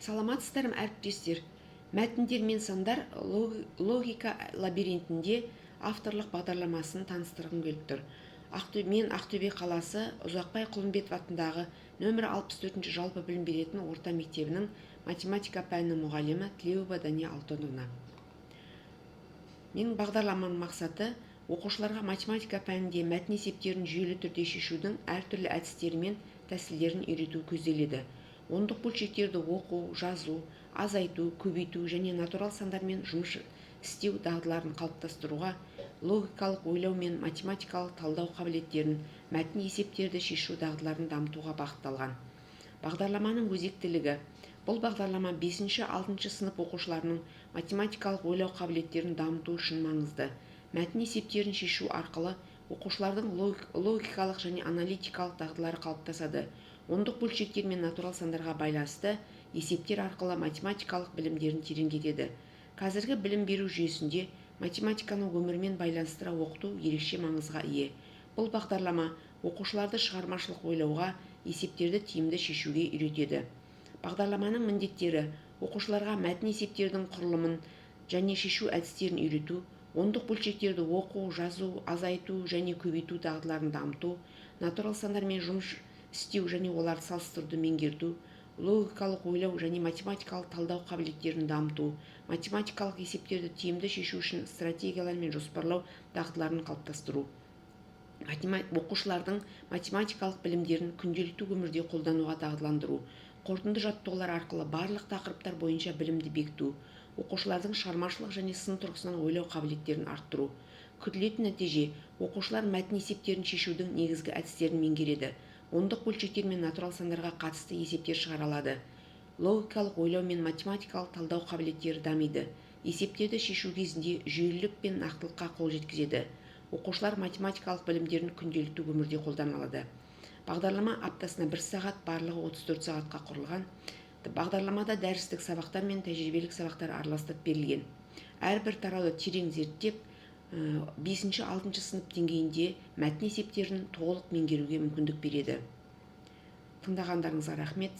Саламатсыздар ма әріптестер? Мәтіндер мен сандар логика лабиринтінде авторлық бағдарламасын таныстырғым келіп тұр. Мен Ақтөбе қаласы Ұзақбай Құлымбетов атындағы нөмірі 64 жалпы білім беретін орта мектебінің математика пәнінің мұғалімі Тілеуова Дания Алтоновна. Менің бағдарламаның мақсаты оқушыларға математика пәнінде мәтін есептерін жүйелі түрде шешудің әртүрлі әдістері мен тәсілдерін үйрету көзделеді. Ондық бөлшектерді оқу, жазу, азайту, көбейту және натурал сандармен жұмыс істеу дағдыларын қалыптастыруға, логикалық ойлау мен математикалық талдау қабілеттерін, мәтін есептерді шешу дағдыларын дамытуға бағытталған. Бағдарламаның өзектілігі. Бұл бағдарлама 5-6 сынып оқушыларының математикалық ойлау қабілеттерін дамыту үшін маңызды. Мәтін есептерін шешу арқылы оқушылардың логикалық және аналитикалық дағдылары қалыптасады. Ондық бөлшектер мен натурал сандарға байланысты есептер арқылы математикалық білімдерін тереңдетеді. Қазіргі білім беру жүйесінде математиканы өмірмен байланыстыра оқыту ерекше маңызға ие. Бұл бағдарлама оқушыларды шығармашылық ойлауға, есептерді тиімді шешуге үйретеді. Бағдарламаның міндеттері: оқушыларға мәтін есептердің құрылымын және шешу әдістерін үйрету, ондық бөлшектерді оқу, жазу, азайту және көбейту дағдыларын дамыту, натурал сандармен жұмыс істеу және оларды салыстыруды меңгерту, логикалық ойлау және математикалық талдау қабілеттерін дамыту, математикалық есептерді тиімді шешу үшін стратегиялар мен жоспарлау дағдыларын қалыптастыру. Оқушылардың математикалық білімдерін күнделікті өмірде қолдануға дағдыландыру, қорытынды жаттығулар арқылы барлық тақырыптар бойынша білімді бекіту, оқушылардың шығармашылық және сын тұрғысынан ойлау қабілеттерін арттыру. Күтілетін нәтиже: оқушылар мәтін есептерін шешудің негізгі әдістерін меңгереді, ондық бөлшектер мен натурал сандарға қатысты есептер шығара алады. Логикалық ойлау мен математикалық талдау қабілеттері дамиды. Есептерді шешу кезінде жүйелілік пен нақтылыққа қол жеткізеді. Оқушылар математикалық білімдерін күнделікті өмірде қолдана алады. Бағдарлама аптасына 1 сағат, барлығы 34 сағатқа құрылған. Бағдарламада дәрістік сабақтар мен тәжірибелік сабақтар араластырып берілген. Әрбір тарауды терең зерттеп, 5-6 сынып деңгейінде мәтін есептерін толық меңгеруге мүмкіндік береді. Тыңдағандарыңызға рахмет.